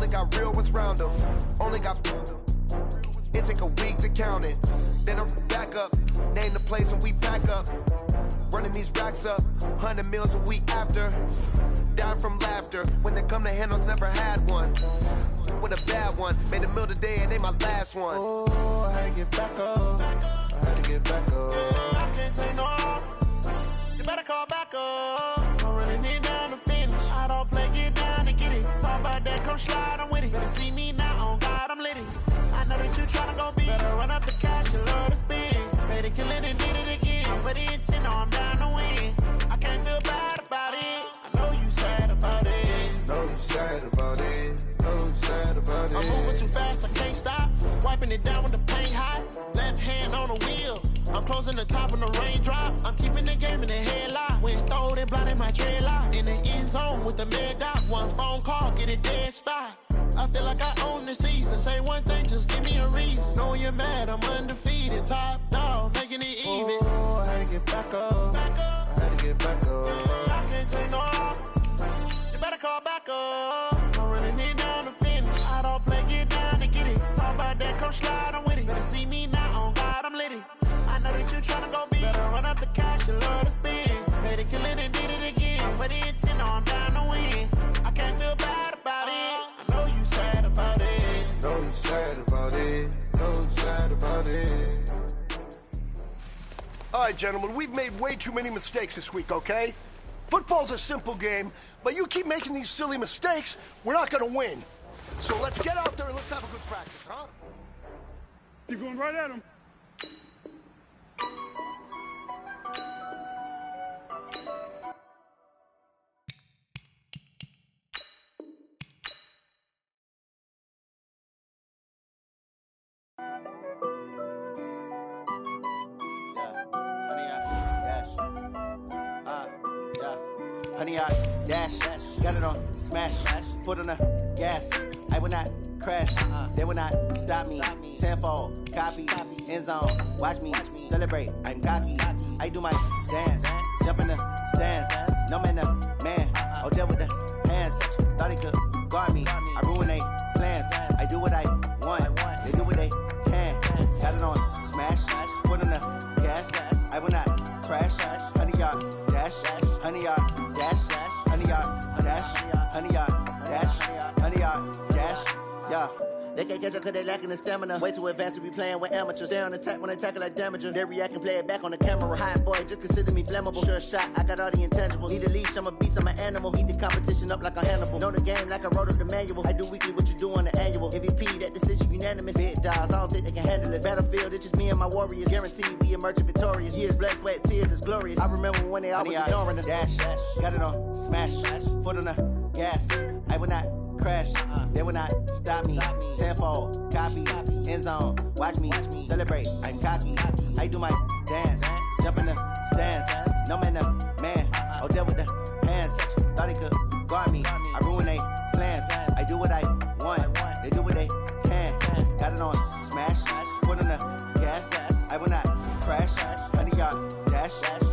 got real ones round them. Only got it take a week to count it. Then I'm back up, name the place and we pack up. Running these racks up, 100 meals a week after. Down from laughter, when they come to handles, never had one. With a bad one, made a meal today and they my last one. Oh, I had to get back up. I had to get back up. I can't take no off. You better call back up. I'm really need down to finish. I don't play, get down and get it. Talk about that, come slide, I'm with it. Better see me now, on God, I'm litty. I know that you tryna go big. Better run up the cash, you love to spend. Better kill it and need it again. I'm with the intent, no, I'm down to win. I can't feel bad about it. I know you sad about it. Know you sad about it. Know you sad about it. I'm moving too fast, I can't stop. Wiping it down with the paint hot. Left hand on the wheel. I'm closing the top when the raindrop. I'm keeping the game in the headlock. When throw it, blinding my dreadlock. In the end zone with the mid dot. One phone call, get it dead stop. I feel like I own the season. Say one thing, just give me a reason. Knowing you're mad, I'm undefeated. Top dog, making it even. Oh, I had to get back up. Back up. I had to get back up. I can't take no off. You better call back up. I'm running it down to finish. I don't play, get down and get it. Talk about that, come slide, I'm with it. Better see me now, on God, I'm litty. I know that you tryna go big. Better run up the cash, you love to spend. Better kill it and did it again. I'm with the intent, no, I'm down to win. I can't feel bad about it. I know you sad about it. Know you sad about it. Know you sad about it. All right, gentlemen, we've made way too many mistakes this week, okay? Football's a simple game, but you keep making these silly mistakes, we're not gonna win. So let's get out there and let's have a good practice, huh? You're going right at him. Honey, I dash, got it on smash, foot on the gas. I will not crash, they will not stop me. Tenfold, copy, end zone, watch me celebrate. I'm cocky, I do my dance, jump in the stands. No man, man, oh, there with the hands. Thought he could guard me, I ruin they plans. I do what I want, they do what they can. Got it on smash, foot on the gas. I will not crash, honey, y'all dash, honey, y'all dash, honey, y'all dash, honey, y'all dash, honey, y'all dash, yeah. They can't catch up cause they lacking the stamina. Way too advanced to be playing with amateurs. Stay on attack when they tackle like damager. They react and play it back on the camera. Hot boy, just consider me flammable. Sure shot, I got all the intangibles. Need a leash, I'm a beast, I'm an animal. Eat the competition up like a Hannibal. Know the game like I wrote up the manual. I do weekly what you do on the annual. MVP, that decision unanimous. Big dogs, I don't think they can handle it. Battlefield, it's just me and my warriors. Guaranteed we emerging victorious. Years, blood, sweat, tears, is glorious. I remember when they always ignoring us. Dash, got it on smash, foot on the gas. I will not crash, they will not stop me. Tenfold, copy, end zone, watch me celebrate. I'm cocky, I do my dance, jump in the stands. No man, man, oh, there with the hands. Thought he could guard me, I ruin they plans. I do what I want, they do what they can. Got it on smash, foot on the gas. I will not crash, honey, y'all dash,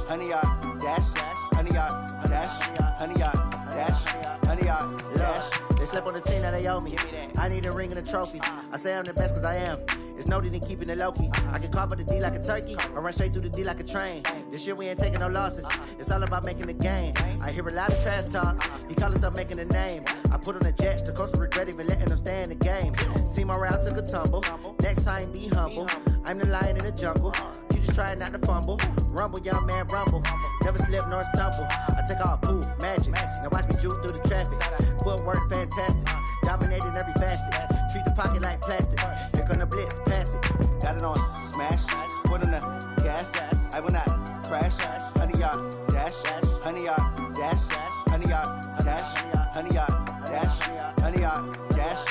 honey, y'all dash, honey, y'all dash, honey, y'all dash, honey, y'all dash. They slept on the team that they owe me. I need a ring and a trophy. I say I'm the best cause I am. It's no need in keeping it low-key. I can carve up the D like a turkey or run straight through the D like a train. This year we ain't taking no losses. It's all about making the game. I hear a lot of trash talk. He call himself making a name. I put on the jets. The coach will regret even letting them stay in the game. Team morale took a tumble. Next time be humble. I'm the lion in the jungle. You just try not to fumble. Rumble, young man, rumble. Never slip nor stumble. I take off, poof, magic. Now watch me juke through the traffic. Footwork fantastic. Dominating every facet. Treat the pocket like plastic. Here come the blitz, pass it. Got it on smash. Foot on the gas. I will not crash. Honey, y'all dash. Honey, y'all dash. Honey, y'all dash. Honey, y'all dash. Honey, y'all dash.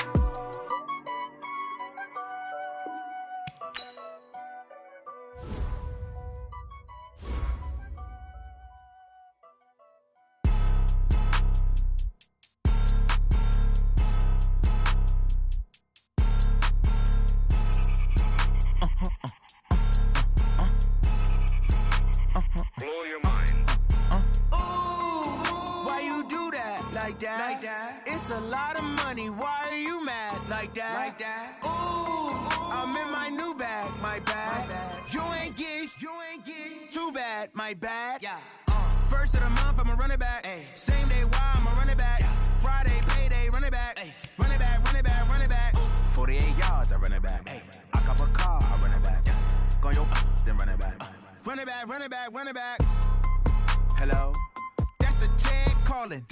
Like that. It's a lot of money. Why are you like that. Ooh, I'm in my new bag, my bad. You ain't get too bad, my bad. Yeah. First of the month, I'ma run it back. Ay. Same day, why I'ma run it back. Friday, payday, run it back. Ay. Run it back, run it back, run it back. 48 yards, I run it back. Ay. I cop a car, I run it back. Go yo, then run it back. Run it back, run it back, run it back. Hello, that's the jag calling.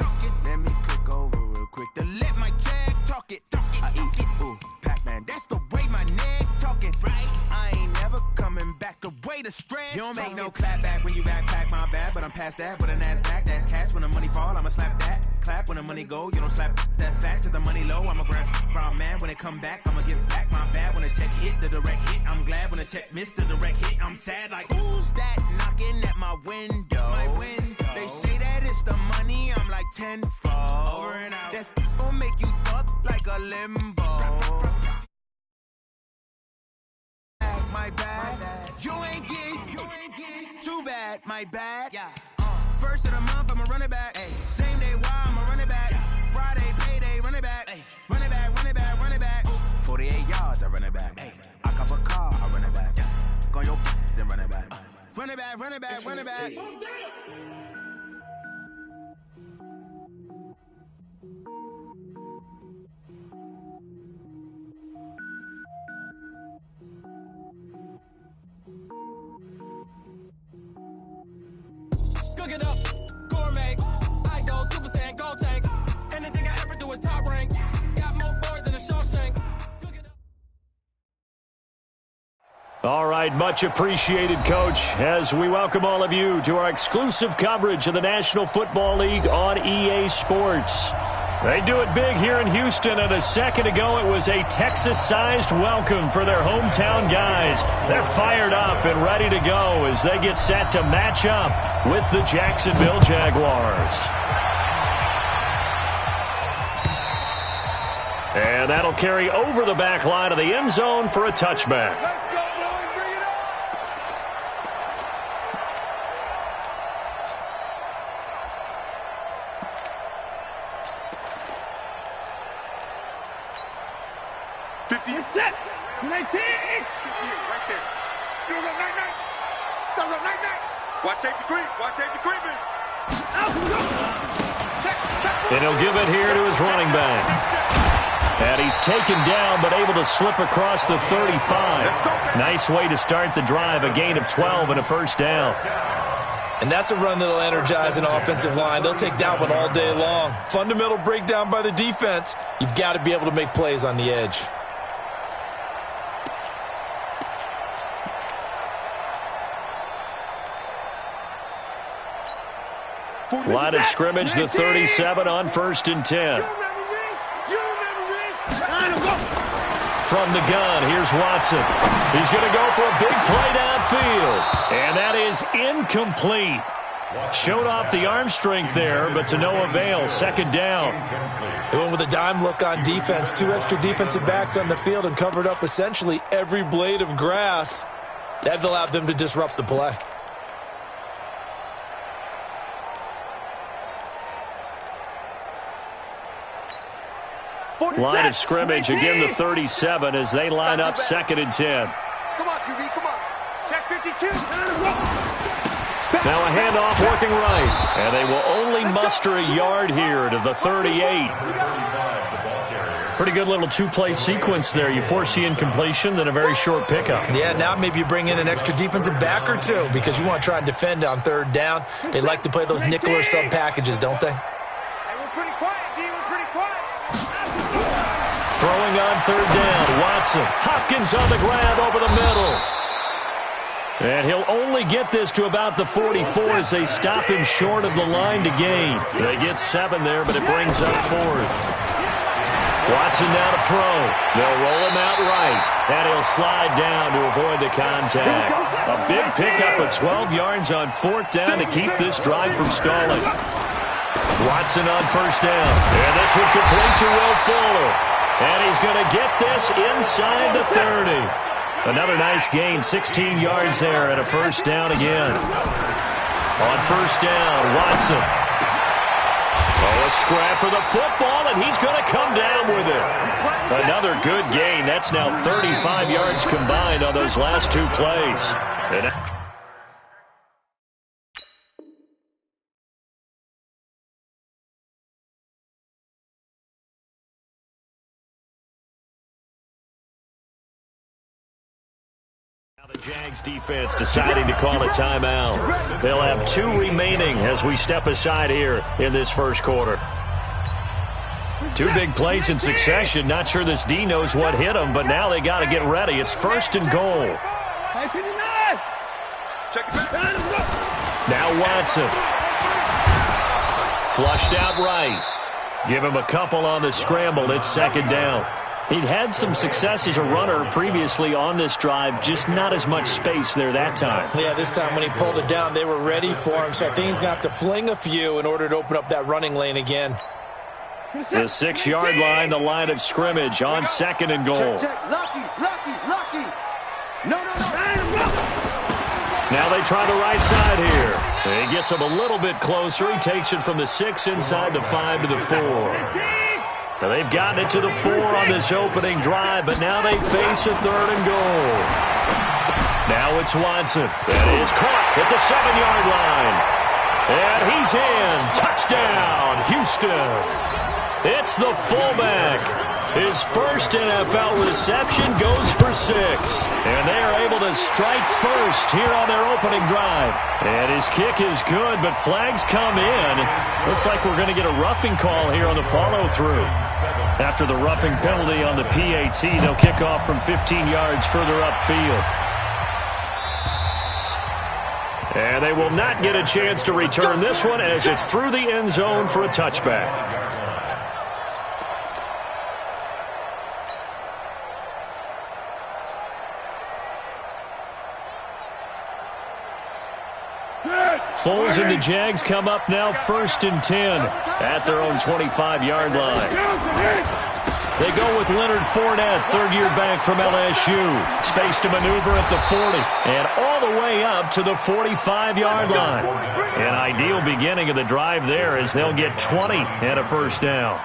Let me click over real quick to let my jag talk it. I eat it, ooh, Pac-Man. That's the way my neck talking. Right, I ain't never coming back. The way the stress. You don't make no clap back when you backpack, my bad. But I'm past that. With a NASDAQ, that's cash. When the money fall, I'ma slap that. Clap when the money go, you don't slap. That's fast. If the money low, I'ma grab brown man. When it come back, I'ma give back my bad. When the check hit, the direct hit. I'm glad when the check missed the direct hit. I'm sad like, who's that knocking at my window? My window. They say that it's the money. I'm like tenfold. Over and out. That's gonna make you up like a limbo. My bad. You ain't get too bad. My bad. Yeah. First of the month, I'ma run it back. Ay. Same day, why I'ma run it back. Friday, payday, run it back. Ay. Run it back, run it back, run it back. 48 yards, I run it back. Ay. I cop a car, I run it back. Go yo, then run it back. Run it back, run it back, run it back. Cook it up, gourmet. I go Super Saiyan, gold tank. Anything I ever do is top rank. Got more boys than a Shawshank. All right, much appreciated, Coach, as we welcome all of you to our exclusive coverage of the National Football League on EA Sports. They do it big here in Houston, and a second ago it was a Texas-sized welcome for their hometown guys. They're fired up and ready to go as they get set to match up with the Jacksonville Jaguars. And that'll carry over the back line of the end zone for a touchback. Let's go, Billy. Bring it up. Set. 19. Right there. You go night. Stop up night. Watch safety creep. Watch safety creeping. Check. And he'll give it here to his running back. And he's taken down but able to slip across the 35. Nice way to start the drive. A gain of 12 and a first down. And that's a run that'll energize an offensive line. They'll take that one all day long. Fundamental breakdown by the defense. You've got to be able to make plays on the edge. Line of scrimmage, the 37 on 1st and 10. From the gun, here's Watson. He's going to go for a big play downfield. And that is incomplete. Showed off the arm strength there, but to no avail. Second down. They went with a dime look on defense. 2 extra defensive backs on the field and covered up essentially every blade of grass. That allowed them to disrupt the play. Line of scrimmage, again the 37 as they line up 2nd and 10. Come on, QB, come on. Check 52. Now a handoff working right. And they will only muster a yard here to the 38. Pretty good little two-play sequence there. You force the incompletion, then a very short pickup. Yeah, now maybe you bring in an extra defensive back or two because you want to try and defend on 3rd down. They like to play those nickel or sub packages, don't they? Throwing on 3rd down, Watson. Hopkins on the grab over the middle. And he'll only get this to about the 44 as they stop him short of the line to gain. They get 7 there, but it brings up 4th. Watson now to throw. They'll roll him out right. And he'll slide down to avoid the contact. A big pickup of 12 yards on 4th down to keep this drive from stalling. Watson on 1st down. And this will complete to Will Fuller. And he's going to get this inside the 30. Another nice gain, 16 yards there and a first down again. On 1st down, Watson. Oh, a scrap for the football, and he's going to come down with it. Another good gain. That's now 35 yards combined on those last two plays. And the Jags defense deciding to call a timeout. They'll have 2 remaining as we step aside here in this first quarter. 2 big plays in succession. Not sure this D knows what hit them, but now they got to get ready. It's 1st and goal. Now Watson. Flushed out right. Give him a couple on the scramble. It's 2nd down. He'd had some success as a runner previously on this drive, just not as much space there that time. Yeah, this time when he pulled it down, they were ready for him, so I think he's going to have to fling a few in order to open up that running lane again. The 6-yard line, the line of scrimmage on 2nd and goal. Lucky. No. Now they try the right side here. He gets him a little bit closer. He takes it from the 6 inside the 5 to the 4. So they've gotten it to the 4 on this opening drive, but now they face a 3rd and goal. Now it's Watson. That is caught at the 7-yard line. And he's in. Touchdown, Houston. It's the fullback. His first NFL reception goes for 6. And they are able to strike first here on their opening drive. And his kick is good, but flags come in. Looks like we're going to get a roughing call here on the follow-through. After the roughing penalty on the PAT, they'll kick off from 15 yards further upfield. And they will not get a chance to return this one as it's through the end zone for a touchback. Foles and the Jags come up now 1st and 10 at their own 25-yard line. They go with Leonard Fournette, 3rd-year back from LSU. Space to maneuver at the 40 and all the way up to the 45-yard line. An ideal beginning of the drive there as they'll get 20 and a 1st down.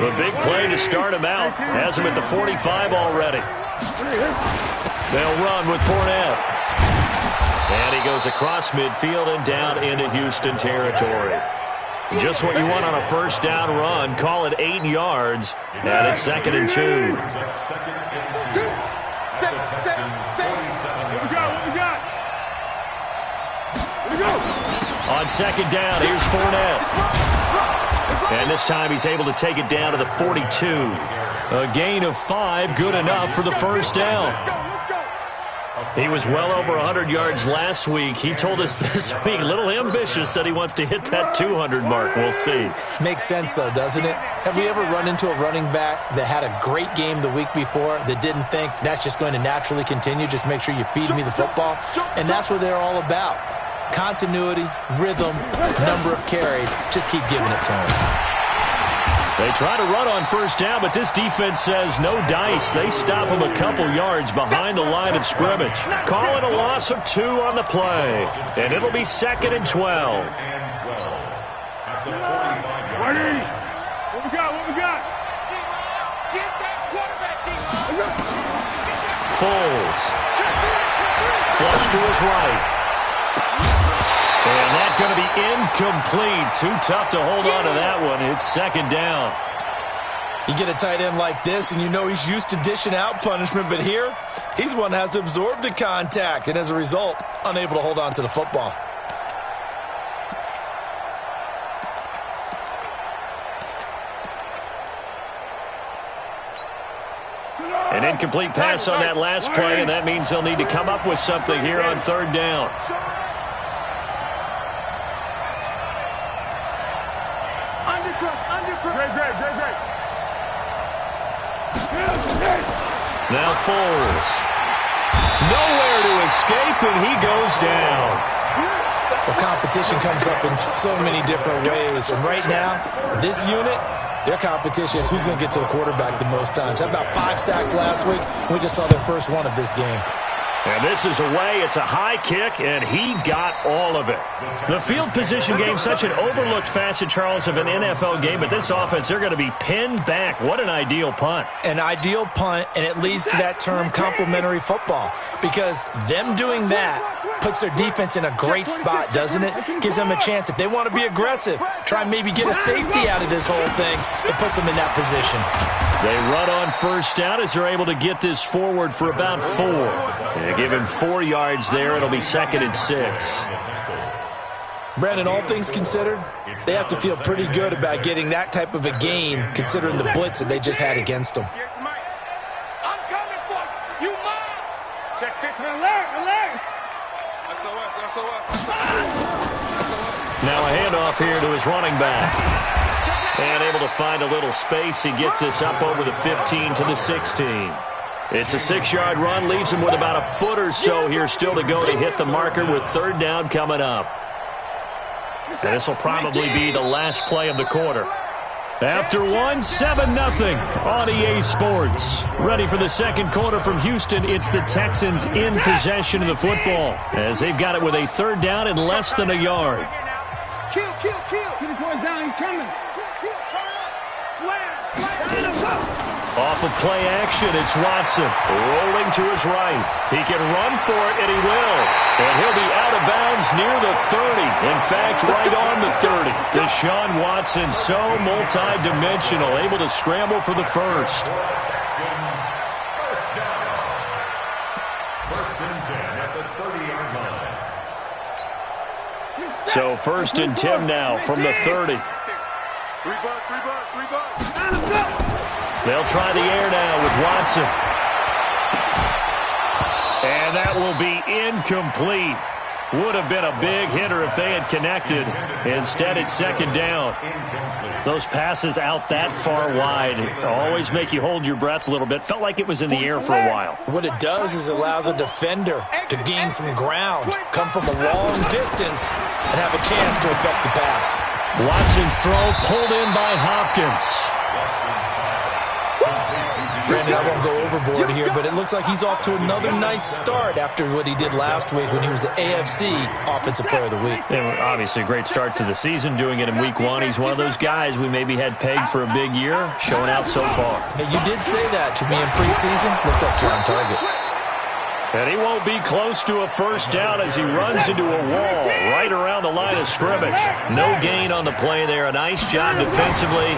The big play to start him out has him at the 45 already. They'll run with Fournette. And he goes across midfield and down into Houston territory. Just what you want on a 1st down run. Call it 8 yards. And it's 2nd and 2. What we got? On 2nd down, here's Fournette. And this time he's able to take it down to the 42. A gain of 5, good enough for the 1st down. He was well over 100 yards last week. He told us this week, a little ambitious, said he wants to hit that 200 mark. We'll see. Makes sense, though, doesn't it? Have we ever run into a running back that had a great game the week before that didn't think that's just going to naturally continue? Just make sure you feed me the football. And that's what they're all about. Continuity, rhythm, number of carries. Just keep giving it to him. They try to run on 1st down, but this defense says no dice. They stop him a couple yards behind the line of scrimmage. Call it a loss of 2 on the play. And it'll be 2nd and 12. What we got? Get that quarterback, Foles. Flush to his right. And that's going to be incomplete. Too tough to hold on to that one. It's 2nd down. You get a tight end like this, and you know he's used to dishing out punishment, but here, he's one that has to absorb the contact, and as a result, unable to hold on to the football. An incomplete pass on that last play, and that means they'll need to come up with something here on 3rd down. Now Foles. Nowhere to escape, and he goes down. Well, competition comes up in so many different ways. And right now, this unit, their competition is who's going to get to the quarterback the most times. Had about 5 sacks last week. We just saw their first one of this game. And this is away. It's a high kick, and he got all of it. The field position game, such an overlooked facet, Charles, of an NFL game, but this offense, they're going to be pinned back. What an ideal punt. An ideal punt, and it leads to that term complementary football, because them doing that puts their defense in a great spot, doesn't it? Gives them a chance. If they want to be aggressive, try and maybe get a safety out of this whole thing, it puts them in that position. They run on first down as they're able to get this forward for about 4. They give him 4 yards there. It'll be 2nd and 6. Brandon, all things considered, they have to feel pretty good about getting that type of a gain, considering the blitz that they just had against them. I'm coming for you. You mine. Check it. Alert. Now a handoff here to his running back. And able to find a little space. He gets this up over the 15 to the 16. It's a 6-yard run. Leaves him with about a foot or so here still to go to hit the marker with 3rd down coming up. And this will probably be the last play of the quarter. After 1, 7-0 on EA Sports. Ready for the second quarter from Houston. It's the Texans in possession of the football as they've got it with a 3rd down and less than a yard. Kill. Get his boys down. He's coming. Kill. Turn up. Slam. Off of play action, it's Watson rolling to his right. He can run for it, and he will. And he'll be out of bounds near the 30. In fact, right on the 30. Deshaun Watson, so multi-dimensional, able to scramble for the first. So 1st and 10 now from the 30. 3 bucks. They'll try the air now with Watson. And that will be incomplete. Would have been a big hitter if they had connected. Instead, it's 2nd down. Those passes out that far wide always make you hold your breath a little bit. Felt like it was in the air for a while. What it does is it allows a defender to gain some ground, come from a long distance, and have a chance to affect the pass. Watson's throw pulled in by Hopkins. Brandon, I won't go overboard here, but it looks like he's off to another nice start after what he did last week when he was the AFC Offensive Player of the Week. And obviously a great start to the season, doing it in Week 1. He's one of those guys we maybe had pegged for a big year, showing out so far. Hey, you did say that to me in preseason. Looks like you're on target. And he won't be close to a first down as he runs into a wall right around the line of scrimmage. No gain on the play there. A nice job defensively.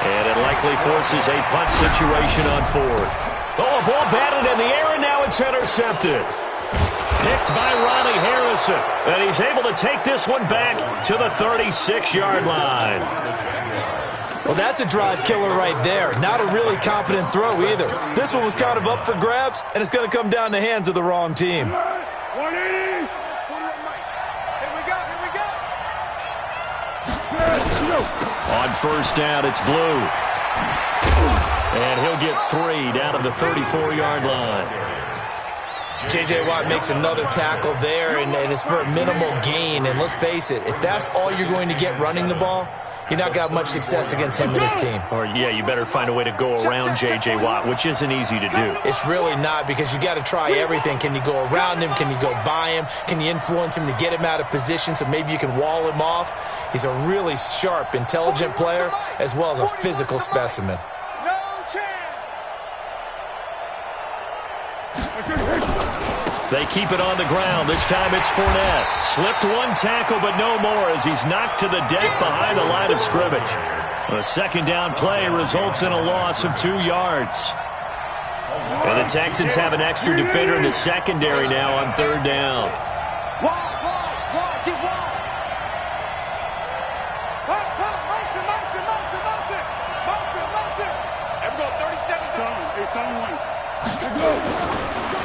And it likely forces a punt situation on 4th. Oh, a ball batted in the air, and now it's intercepted. Picked by Ronnie Harrison. And he's able to take this one back to the 36-yard line. Well, that's a drive killer right there. Not a really confident throw either. This one was kind of up for grabs, and it's going to come down the hands of the wrong team. 180. On first down, it's Blue. And he'll get 3 down to the 34-yard line. J.J. Watt makes another tackle there, and it's for a minimal gain. And let's face it, if that's all you're going to get running the ball, you're not going to have much success against him and his team. Or, yeah, you better find a way to go around J.J. Watt, which isn't easy to do. It's really not, because you got to try everything. Can you go around him? Can you go by him? Can you influence him to get him out of position so maybe you can wall him off? He's a really sharp, intelligent player, as well as a physical specimen. They keep it on the ground. This time it's Fournette. Slipped one tackle, but no more as he's knocked to the deck behind the line of scrimmage. A 2nd down play results in a loss of 2 yards. And the Texans have an extra defender in the secondary now on 3rd down.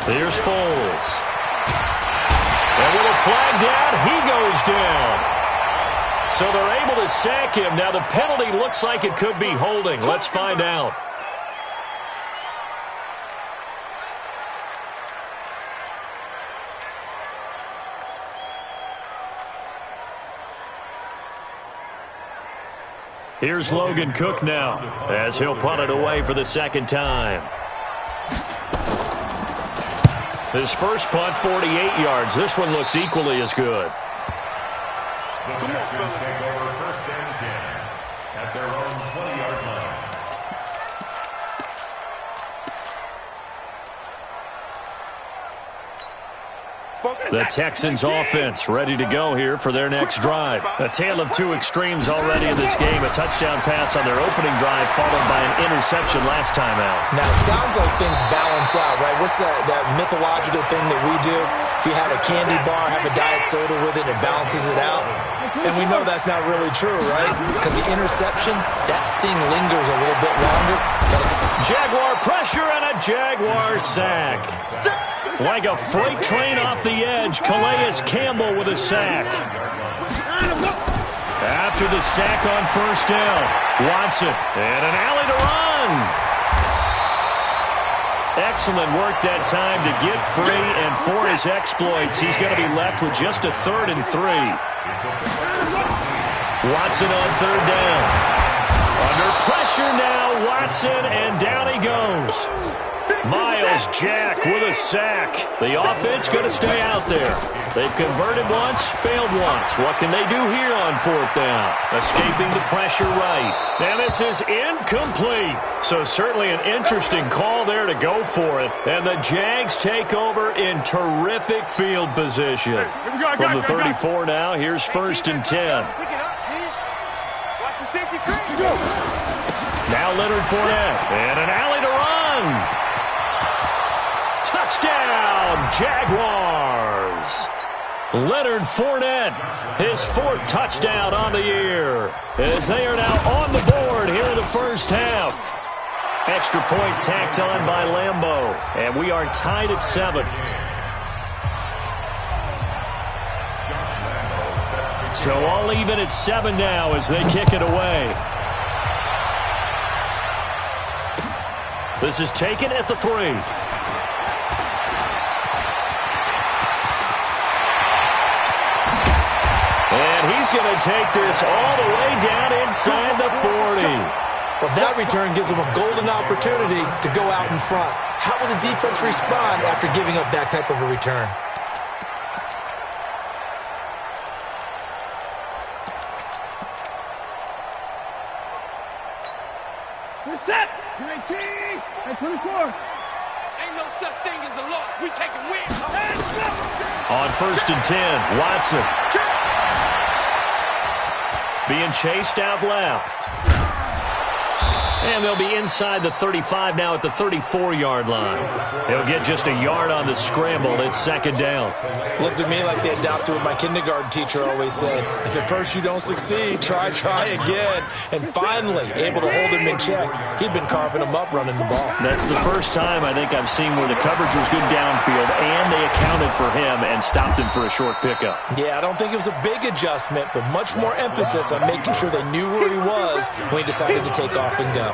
Here's Foles. And with a flag down, he goes down. So they're able to sack him. Now the penalty looks like it could be holding. Let's find out. Here's Logan Cook now as he'll punt it away for the 2nd time. His first punt, 48 yards. This one looks equally as good. The Texans take over first and 10 at their own 20-yard line. The Texans offense ready to go here for their next drive. A tale of two extremes already in this game. A touchdown pass on their opening drive followed by an interception last time out. Now, it sounds like things balance out, right? What's that mythological thing that we do? If you had a candy bar, have a diet soda with it, it balances it out. And we know that's not really true, right? Because the interception, that sting lingers a little bit longer. Jaguar pressure and a Jaguar sack. Like a freight train off the edge, Calais Campbell with a sack. After the sack on first down, Watson and an alley to run. Excellent work that time to get free, and for his exploits, he's going to be left with just a 3rd and 3. Watson on third down. Under pressure now, Watson, and down he goes. Miles Jack with a sack. The offense going to stay out there. They've converted once, failed once. What can they do here on fourth down? Escaping the pressure right. And this is incomplete. So certainly an interesting call there to go for it. And the Jags take over in terrific field position. From the 34 now, here's 1st and 10. Now Leonard Fournette. And an alley to run. Touchdown, Jaguars! Leonard Fournette, his 4th touchdown on the year, as they are now on the board here in the first half. Extra point tacked on by Lambeau, and we are tied at 7. So all even at 7 now as they kick it away. This is taken at the 3. And he's going to take this all the way down inside the 40. Well, that return gives them a golden opportunity to go out in front. How will the defense respond after giving up that type of a return? We're set. 19 and 24. Ain't no such thing as a loss. We taking wins. On 1st and 10, Watson. Being chased out left. And they'll be inside the 35 now at the 34-yard line. They'll get just a yard on the scramble. It's 2nd down. Looked at me like they adopted what my kindergarten teacher always said. If at first you don't succeed, try again. And finally, able to hold him in check. He'd been carving him up running the ball. That's the first time I think I've seen where the coverage was good downfield and they accounted for him and stopped him for a short pickup. Yeah, I don't think it was a big adjustment, but much more emphasis on making sure they knew where he was when he decided to take off and go.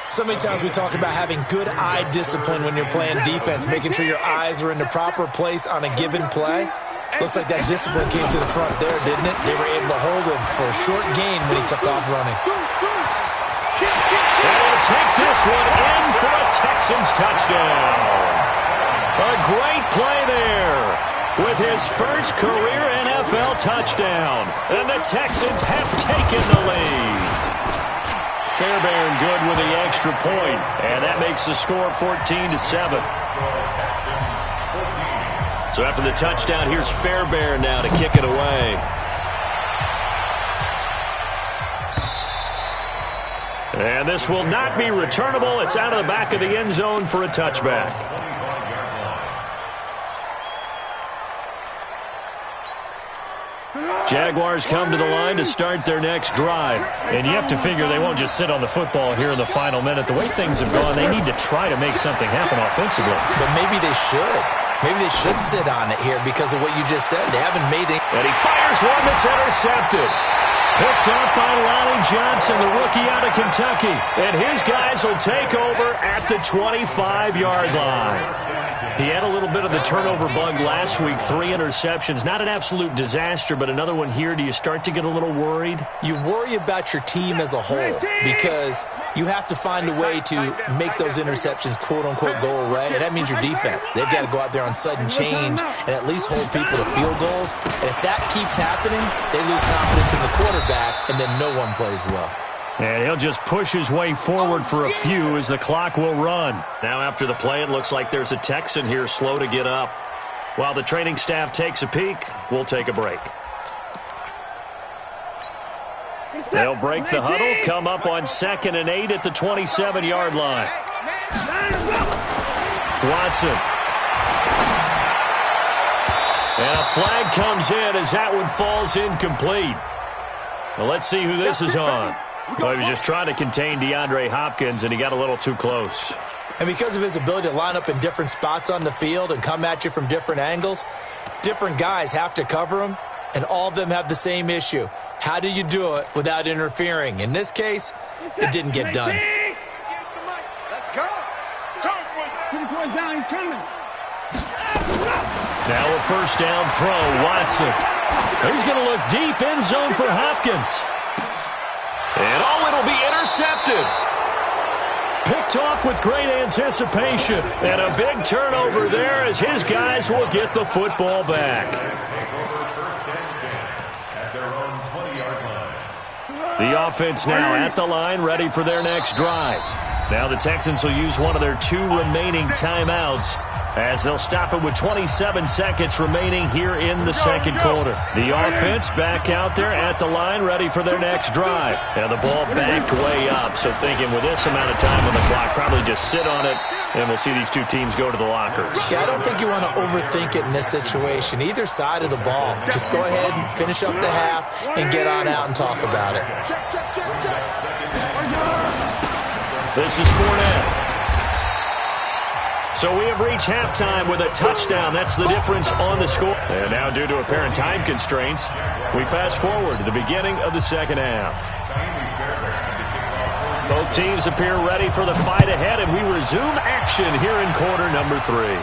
So many times we talk about having good eye discipline when you're playing defense, making sure your eyes are in the proper place on a given play. Looks like that discipline came to the front there, didn't it? They were able to hold him for a short gain when he took off running. They'll take this one in for a Texans touchdown. A great play there with his first career NFL touchdown. And the Texans have taken the lead. Fairbairn good with the extra point, and that makes the score 14-7. So after the touchdown, here's Fairbairn now to kick it away. And this will not be returnable. It's out of the back of the end zone for a touchback. Jaguars come to the line to start their next drive. And you have to figure they won't just sit on the football here in the final minute. The way things have gone, they need to try to make something happen offensively. But maybe they should. Maybe they should sit on it here because of what you just said. They haven't made it. And he fires one that's intercepted. Picked up by Lonnie Johnson, the rookie out of Kentucky. And his guys will take over at the 25-yard line. He had a little bit of the turnover bug last week, 3 interceptions. Not an absolute disaster, but another one here. Do you start to get a little worried? You worry about your team as a whole because you have to find a way to make those interceptions, quote-unquote, go away, and that means your defense. They've got to go out there on sudden change and at least hold people to field goals. And if that keeps happening, they lose confidence in the quarterback, and then no one plays well. And he'll just push his way forward for a few as the clock will run. Now after the play, it looks like there's a Texan here slow to get up. While the training staff takes a peek, we'll take a break. They'll break the huddle, come up on 2nd and 8 at the 27-yard line. Watson. And a flag comes in as that one falls incomplete. Well, let's see who this is on. Well, he was just trying to contain DeAndre Hopkins, and he got a little too close. And because of his ability to line up in different spots on the field and come at you from different angles, different guys have to cover him, and all of them have the same issue. How do you do it without interfering? In this case, it didn't get done. Let's go. Now a first down throw, Watson. He's going to look deep, end zone for Hopkins. And it'll be intercepted. Picked off with great anticipation. And a big turnover there as his guys will get the football back. The offense now at the line, ready for their next drive. Now the Texans will use one of their 2 remaining timeouts as they'll stop it with 27 seconds remaining here in the second quarter. The offense back out there at the line, ready for their next drive. Now the ball backed way up, so thinking with this amount of time on the clock, probably just sit on it, and we'll see these two teams go to the lockers. Yeah, I don't think you want to overthink it in this situation. Either side of the ball. Just go ahead and finish up the half and get on out and talk about it. This is Fournette. So we have reached halftime with a touchdown. That's the difference on the score. And now due to apparent time constraints, we fast forward to the beginning of the second half. Both teams appear ready for the fight ahead, and we resume action here in quarter number 3.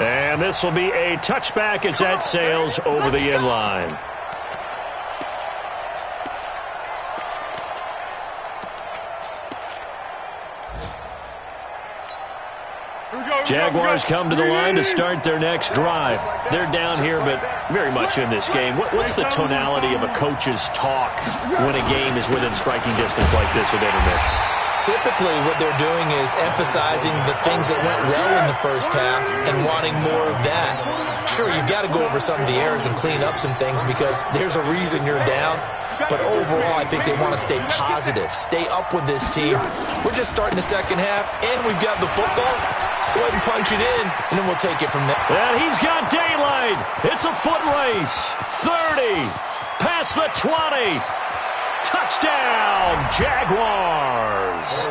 And this will be a touchback as that sails over the end line. Jaguars come to the line to start their next drive. They're down here, but very much in this game. What's the tonality of a coach's talk when a game is within striking distance like this at intermission? Typically, what they're doing is emphasizing the things that went well in the first half and wanting more of that. Sure, you've got to go over some of the errors and clean up some things because there's a reason you're down. But overall, I think they want to stay positive, stay up with this team. We're just starting the second half, and we've got the football. Let's go ahead and punch it in, and then we'll take it from there. And he's got daylight. It's a foot race. 30, past the 20. Touchdown, Jaguars.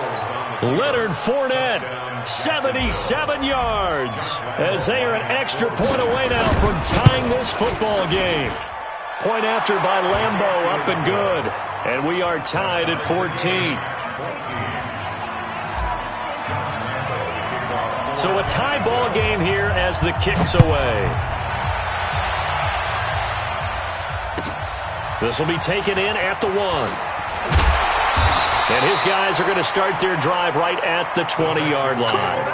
Leonard Fournette, 77 yards, as they are an extra point away now from tying this football game. Point after by Lambeau, up and good. And we are tied at 14. So a tie ball game here as the kick's away. This will be taken in at the 1. And his guys are going to start their drive right at the 20-yard line.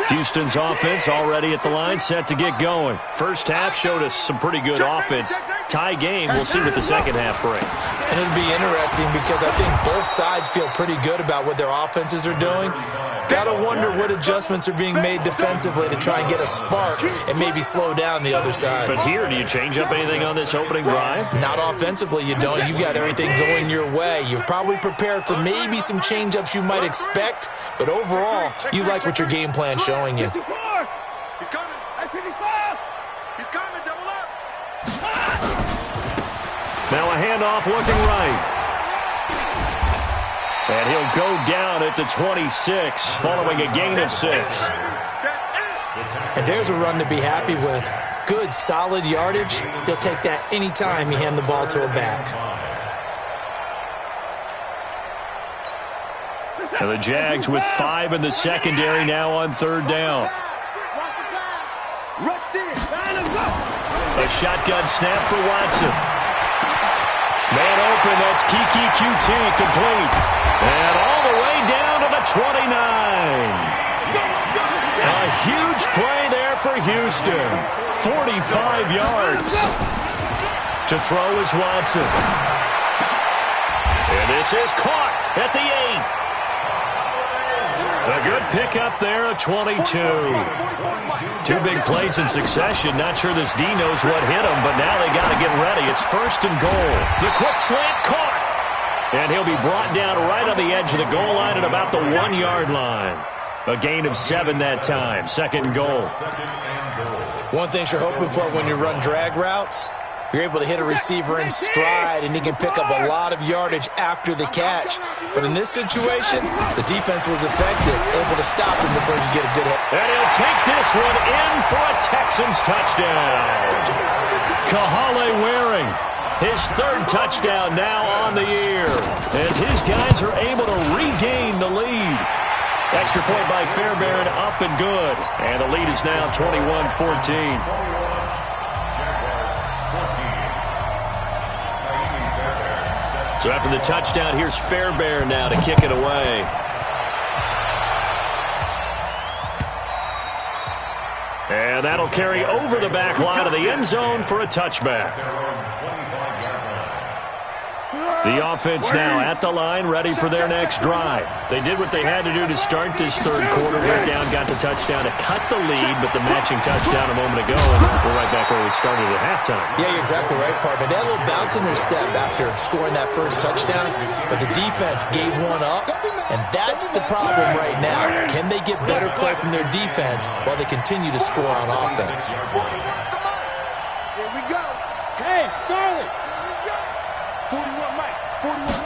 Houston's offense already at the line, set to get going. First half showed us some pretty good offense. Tie game, we'll see what the second half brings. And it'll be interesting because I think both sides feel pretty good about what their offenses are doing. Got to wonder what adjustments are being made defensively to try and get a spark and maybe slow down the other side. But here, do you change up anything on this opening drive? Not offensively, you don't. You got everything going your way. You've probably prepared for maybe some change-ups you might expect, but overall, you like what your game plan's showing you. He's coming. He's coming. Double up. Now a handoff looking right. And he'll go down at the 26, following a gain of 6. And there's a run to be happy with. Good, solid yardage. He'll take that anytime you hand the ball to a back. And the Jags with 5 in the secondary now on 3rd down. A shotgun snap for Watson. Man open, that's Kiki QT, complete. And all the way down to the 29. A huge play there for Houston. 45 yards. To throw is Watson. And this is caught at the 8. A good pickup there at 22. 2 big plays in succession. Not sure this D knows what hit him, but now they got to get ready. It's 1st and goal. The quick slant caught. And he'll be brought down right on the edge of the goal line at about the 1-yard line. A gain of 7 that time. 2nd and goal. One thing you're hoping for when you run drag routes, you're able to hit a receiver in stride, and he can pick up a lot of yardage after the catch. But in this situation, the defense was effective, able to stop him before you get a good hit. And he'll take this one in for a Texans touchdown. Kahale Waring, his 3rd touchdown now on the year, as his guys are able to regain the lead. Extra point by Fairbairn, up and good. And the lead is now 21-14. So after the touchdown, here's Fairbairn now to kick it away. And that'll carry over the back line of the end zone for a touchback. The offense now at the line, ready for their next drive. They did what they had to do to start this 3rd quarter. We're down, got the touchdown to cut the lead, but the matching touchdown a moment ago, and we're right back where we started at halftime. Yeah, you're exactly right, partner. They had a little bounce in their step after scoring that 1st touchdown, but the defense gave one up, and that's the problem right now. Can they get better play from their defense while they continue to score on offense? Here we go. Hey, Charlie. 41 Mike. 41.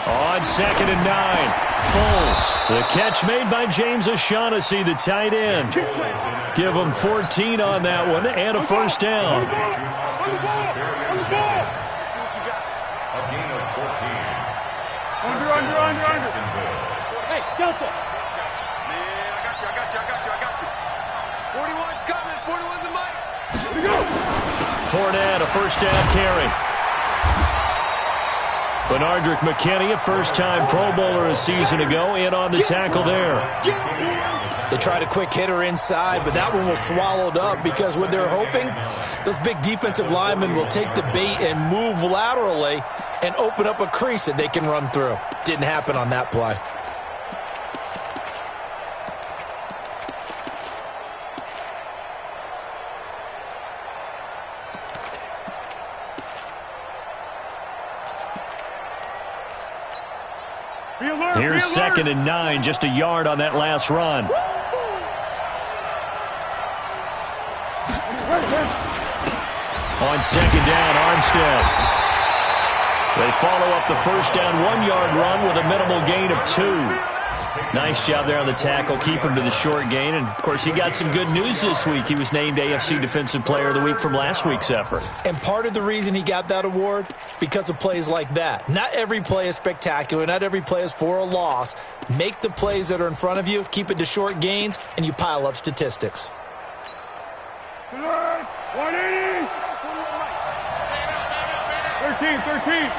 On 2nd and 9, Foles. The catch made by James O'Shaughnessy, the tight end. Give him 14 on that one and a 1st down. Under. Hey, Delta. Man, I got you. 41's coming. 41's the mic. Here we go. Fournette, a 1st down carry. Benardrick McKinney, a first-time Pro Bowler a season ago, in on the tackle there. They tried a quick hitter inside, but that one was swallowed up because what they're hoping, those big defensive linemen will take the bait and move laterally and open up a crease that they can run through. Didn't happen on that play. Here's 2nd and 9, just a yard on that last run. On 2nd down, Armstead. They follow up the 1st down 1-yard run with a minimal gain of 2. Nice job there on the tackle, keep him to the short gain. And, of course, he got some good news this week. He was named AFC Defensive Player of the Week from last week's effort. And part of the reason he got that award, because of plays like that. Not every play is spectacular. Not every play is for a loss. Make the plays that are in front of you, keep it to short gains, and you pile up statistics. 180. 13.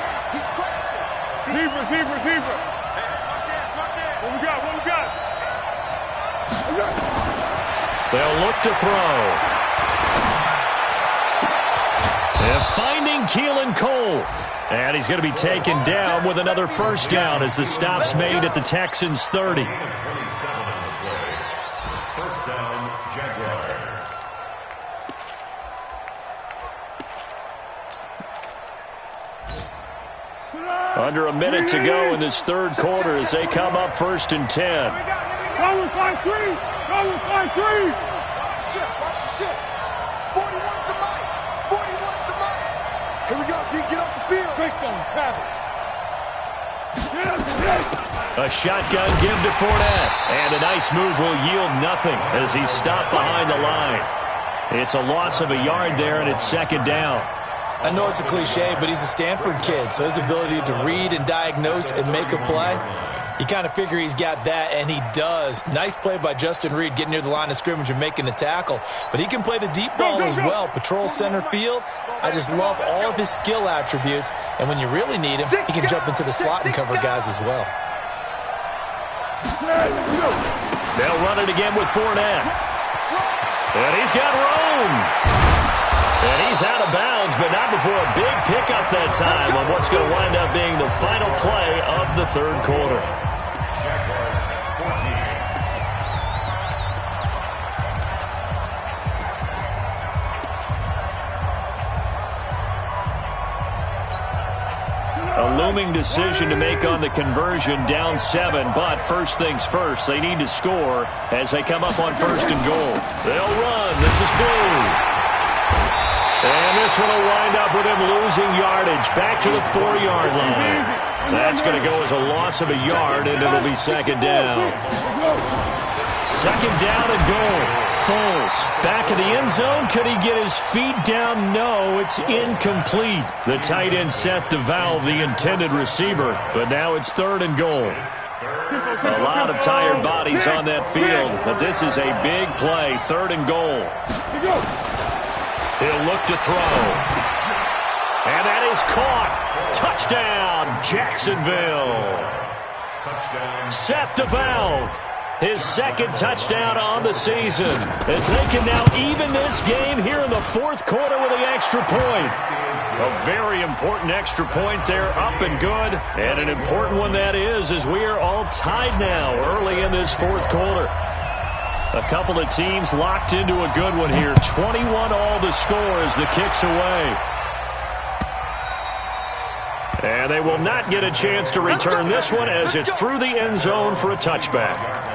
Zebra. What we got? They'll look to throw. They're finding Keelan Cole. And he's going to be taken down with another 1st down as the stop's made at the Texans' 30. 1st down, Jaguars. Under a minute to go in this 3rd quarter as they come up 1st and 10. Cover 5-3. Watch the ship. 41's the mic. Here we go, D. Get off the field. Christ on travel. A shotgun give to Fournette. And a nice move will yield nothing as he's stopped behind the line. It's a loss of a yard there, and it's second down. I know it's a cliche, but he's a Stanford kid, so his ability to read and diagnose and make a play, you kind of figure he's got that, and he does. Nice play by Justin Reed getting near the line of scrimmage and making the tackle. But he can play the deep ball as well. Patrol center field. I just love all of his skill attributes. And when you really need him, he can jump into the slot and cover guys as well. They'll run it again with Fournette. And he's got room. And he's out of bounds, but not before a big pickup that time on what's going to wind up being the final play of the third quarter. A looming decision to make on the conversion, down 7, but first things first, they need to score as they come up on first and goal. They'll run. This is Blue. And this one will wind up with him losing yardage back to the 4-yard line. That's going to go as a loss of a yard, and it'll be second down. Second down and goal. Foles back in the end zone. Could he get his feet down? No, it's incomplete. The tight end set to valve the intended receiver, but now it's third and goal. A lot of tired bodies on that field, but this is a big play. Third and goal. He'll look to throw. And that is caught. Touchdown, Jacksonville. Set to valve. His second touchdown on the season as they can now even this game here in the fourth quarter with the extra point. A very important extra point there, up and good. And an important one that is, as we are all tied now early in this fourth quarter. A couple of teams locked into a good one here. 21 all the score as the kick's away. And they will not get a chance to return this one as it's through the end zone for a touchback.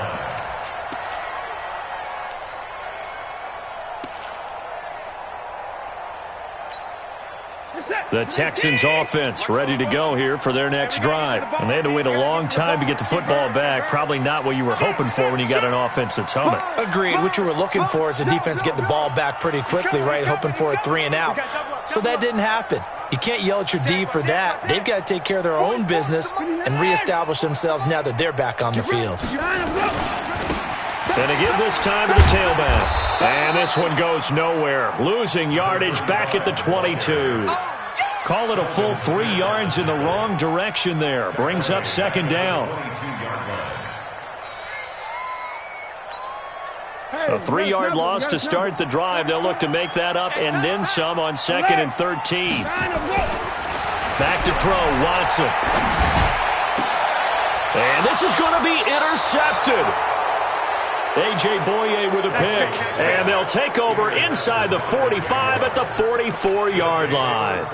The Texans offense ready to go here for their next drive. And they had to wait a long time to get the football back. Probably not what you were hoping for when you got an offense that's humming. Agreed. What you were looking for is the defense getting the ball back pretty quickly, right? Hoping for a 3 and out. So that didn't happen. You can't yell at your D for that. They've got to take care of their own business and reestablish themselves now that they're back on the field. And again this time to the tailback. And this one goes nowhere. Losing yardage back at the 22. Call it a full 3 yards in the wrong direction there. Brings up second down. A 3-yard loss to start the drive. They'll look to make that up and then some on second and 13. Back to throw, Watson. And this is going to be intercepted. A.J. Boye with a pick. And they'll take over inside the 45 at the 44-yard line.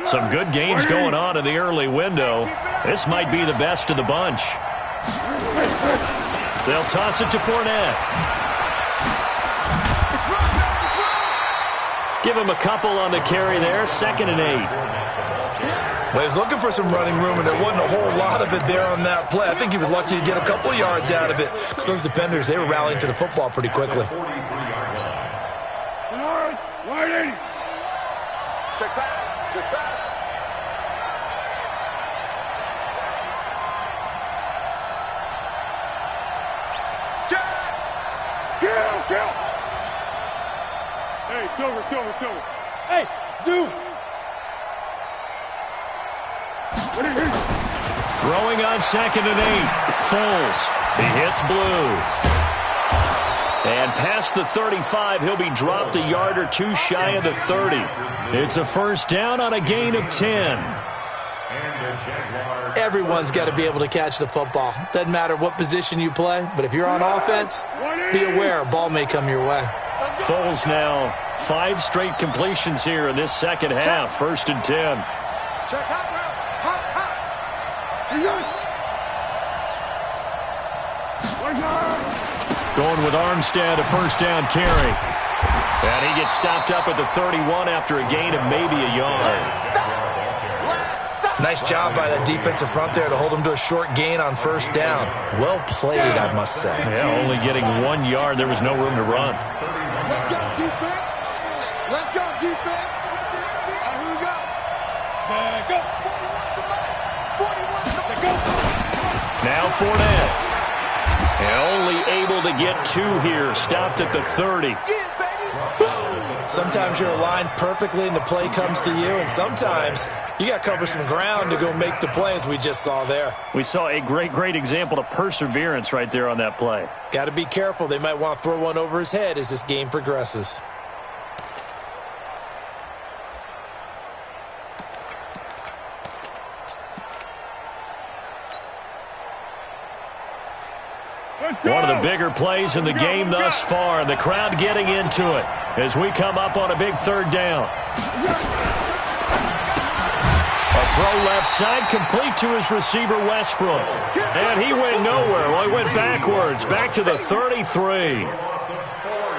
Some good games going on in the early window. This might be the best of the bunch. They'll toss it to Fournette. Give him a couple on the carry there. 2nd and 8. Well, he was looking for some running room, and there wasn't a whole lot of it there on that play. I think he was lucky to get a couple of yards out of it because those defenders, they were rallying to the football pretty quickly. Check back. Check back. Kill. Hey, Silver. Hey, Zoom. Throwing on 2nd and 8. Foles. He hits Blue. And past the 35, he'll be dropped a yard or two shy of the 30. It's a first down on a gain of 10. Everyone's got to be able to catch the football. Doesn't matter what position you play, but if you're on offense, be aware a ball may come your way. Foles now 5 straight completions here in this second half. 1st and 10. Going with Armstead, a first down carry. And he gets stopped up at the 31 after a gain of maybe a yard. Nice job by that defensive front there to hold him to a short gain on first down. Well played, I must say. Yeah, only getting 1 yard. There was no room to run. Let's go, defense. Let's go, defense. Here we go. Go. 41 go. Now Fournette. And only able to get 2 here. Stopped at the 30. Sometimes you're aligned perfectly and the play comes to you, and sometimes you got to cover some ground to go make the play, as we just saw there. We saw a great example of perseverance right there on that play. Got to be careful. They might want to throw one over his head as this game progresses. One of the bigger plays in the game thus far, and the crowd getting into it as we come up on a big third down. A throw left side, complete to his receiver, Westbrook. And he went nowhere. Well, he went backwards, back to the 33.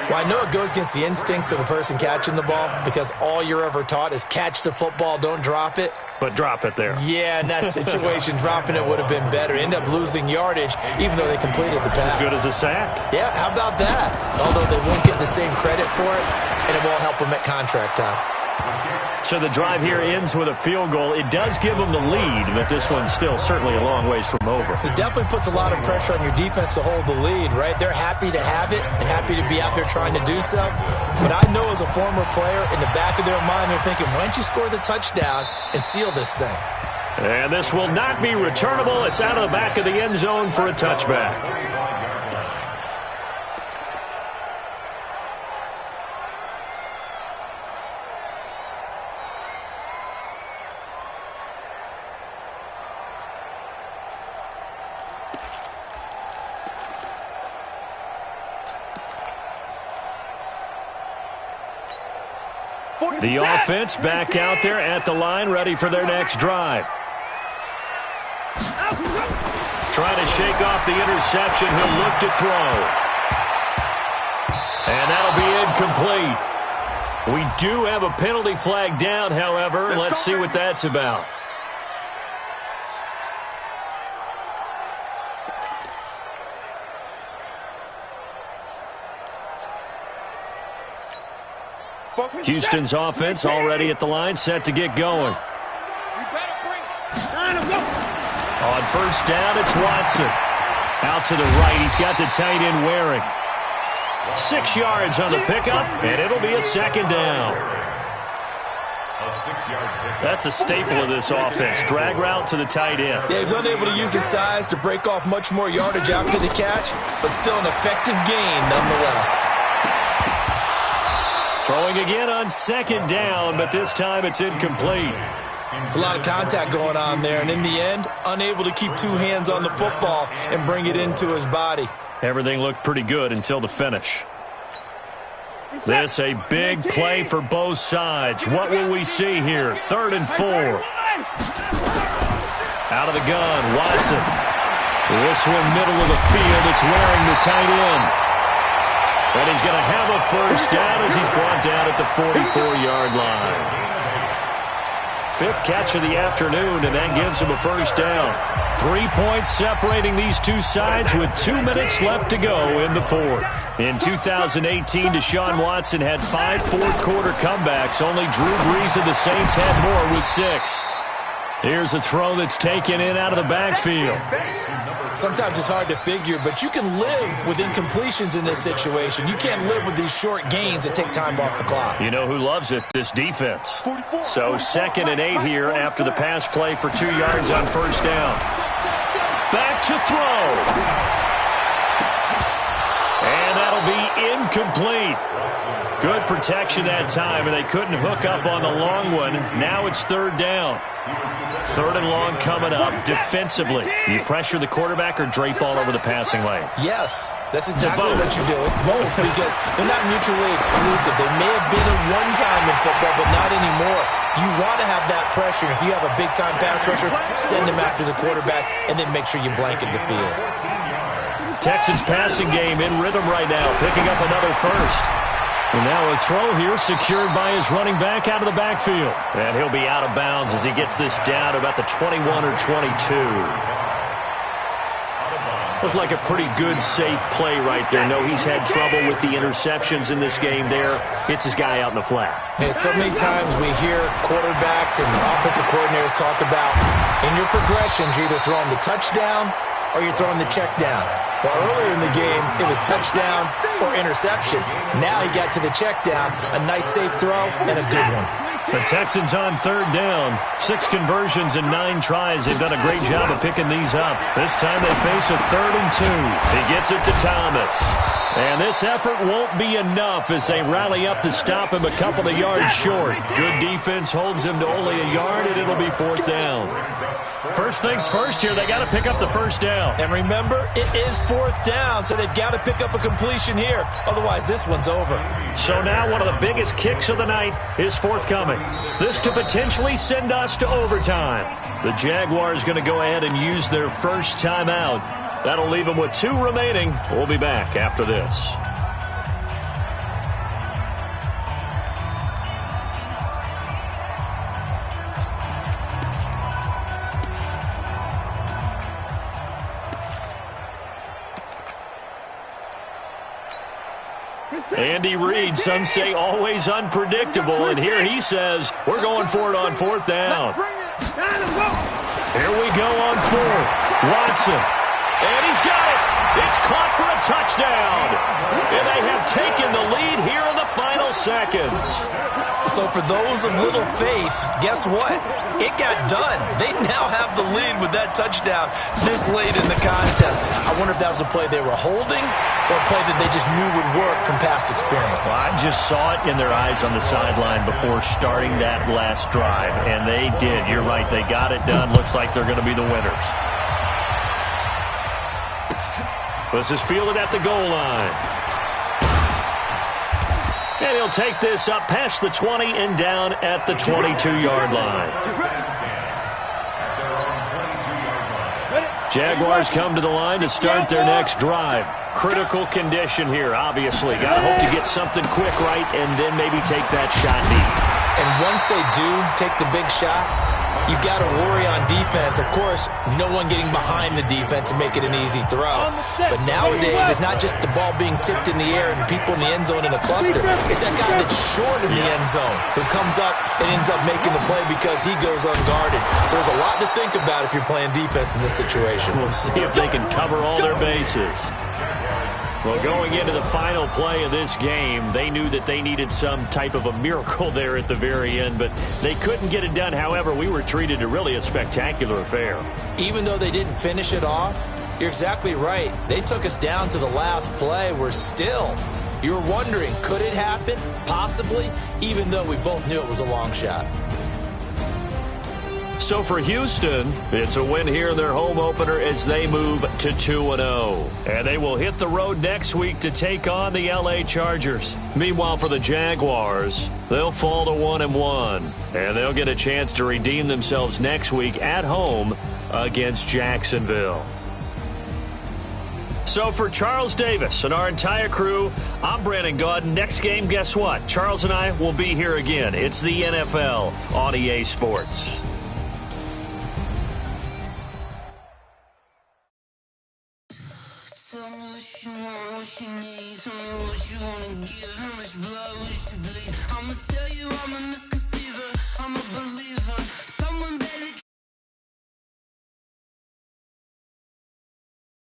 Well, I know it goes against the instincts of the person catching the ball because all you're ever taught is catch the football, don't drop it. But drop it there. Yeah, in that situation, dropping it would have been better. End up losing yardage, even though they completed the pass. As good as a sack. Yeah, how about that? Although they won't get the same credit for it, and it won't help them at contract time. So the drive here ends with a field goal. It does give them the lead, but this one's still certainly a long ways from over. It definitely puts a lot of pressure on your defense to hold the lead, right? They're happy to have it and happy to be out there trying to do so. But I know as a former player, in the back of their mind, they're thinking, why don't you score the touchdown and seal this thing? And this will not be returnable. It's out of the back of the end zone for a touchback. The offense back out there at the line, ready for their next drive. Trying to shake off the interception. He'll look to throw. And that'll be incomplete. We do have a penalty flag down, however. Let's see what that's about. Houston's offense already at the line, set to get going. On first down, it's Watson. Out to the right, he's got the tight end Waring. 6 yards on the pickup, and it'll be a second down. That's a staple of this offense. Drag route to the tight end. Yeah, he was unable to use his size to break off much more yardage after the catch, but still an effective gain nonetheless. Throwing again on second down, but this time it's incomplete. It's a lot of contact going on there, and in the end, unable to keep 2 hands on the football and bring it into his body. Everything looked pretty good until the finish. This a big play for both sides. What will we see here? 3rd and 4. Out of the gun, Watson. This one middle of the field. It's Waring, the tight end. And he's going to have a first down as he's brought down at the 44-yard line. 5th catch of the afternoon, and that gives him a first down. 3 points separating these two sides with 2 minutes left to go in the 4th. In 2018, Deshaun Watson had 5 fourth-quarter comebacks. Only Drew Brees of the Saints had more with 6. Here's a throw that's taken in out of the backfield. Sometimes it's hard to figure, but you can live with incompletions in this situation. You can't live with these short gains that take time off the clock. You know who loves it? This defense. So 2nd and 8 here after the pass play for 2 yards on first down. Back to throw. And that'll be incomplete. Good protection that time, and they couldn't hook up on the long one. Now it's 3rd down. 3rd and long coming up defensively. You pressure the quarterback or drape all over the passing lane? Yes, that's exactly what you do. It's both because they're not mutually exclusive. They may have been at one time in football, but not anymore. You want to have that pressure. If you have a big-time pass rusher, send him after the quarterback, and then make sure you blanket the field. Texans passing game in rhythm right now, picking up another first. And now a throw here secured by his running back out of the backfield. And he'll be out of bounds as he gets this down to about the 21 or 22. Looked like a pretty good, safe play right there. No, he's had trouble with the interceptions in this game there. Hits his guy out in the flat. And so many times we hear quarterbacks and offensive coordinators talk about in your progressions, you're either throwing the touchdown or you're throwing the check down. Well, earlier in the game, it was touchdown or interception. Now he got to the check down, a nice safe throw, and a good one. The Texans on third down. 6 conversions in 9 tries. They've done a great job of picking these up. This time they face a 3rd and 2. He gets it to Thomas. And this effort won't be enough as they rally up to stop him a couple of yards short. Good defense holds him to only a yard, and it'll be 4th down. First things first here, they got to pick up the first down. And remember, it is 4th down, so they've got to pick up a completion here. Otherwise, this one's over. So now one of the biggest kicks of the night is forthcoming. This to potentially send us to overtime. The Jaguars going to go ahead and use their first timeout. That'll leave them with 2 remaining. We'll be back after this. Andy Reid, some say always unpredictable, and here he says we're going for it on 4th down. Here we go on 4th. Watson, and he's got it. It's caught for a touchdown, and they have taken the lead here in the final seconds. So for those of little faith, guess what? It got done. They now have the lead with that touchdown this late in the contest. I wonder if that was a play they were holding or a play that they just knew would work from past experience. Well, I just saw it in their eyes on the sideline before starting that last drive, and they did. You're right. They got it done. Looks like they're going to be the winners. This is fielded at the goal line. And he'll take this up past the 20 and down at the 22-yard line. Jaguars come to the line to start their next drive. Critical condition here, obviously. Got to hope to get something quick right and then maybe take that shot deep. And once they do take the big shot, you've got to worry on defense. Of course, no one getting behind the defense and make it an easy throw. But nowadays, it's not just the ball being tipped in the air and people in the end zone in a cluster. It's that guy that's short in the end zone who comes up and ends up making the play because he goes unguarded. So there's a lot to think about if you're playing defense in this situation. We'll see if they can cover all their bases. Well, going into the final play of this game, they knew that they needed some type of a miracle there at the very end, but they couldn't get it done. However, we were treated to really a spectacular affair. Even though they didn't finish it off, you're exactly right. They took us down to the last play. We're still, you were wondering, could it happen? Possibly, even though we both knew it was a long shot. So for Houston, it's a win here in their home opener as they move to 2-0. And they will hit the road next week to take on the LA Chargers. Meanwhile, for the Jaguars, they'll fall to 1-1. And they'll get a chance to redeem themselves next week at home against Jacksonville. So for Charles Davis and our entire crew, I'm Brandon Gaudin. Next game, guess what? Charles and I will be here again. It's the NFL on EA Sports. What you need, tell me what you wanna give, how much blood would you bleed? I'ma tell you I'm a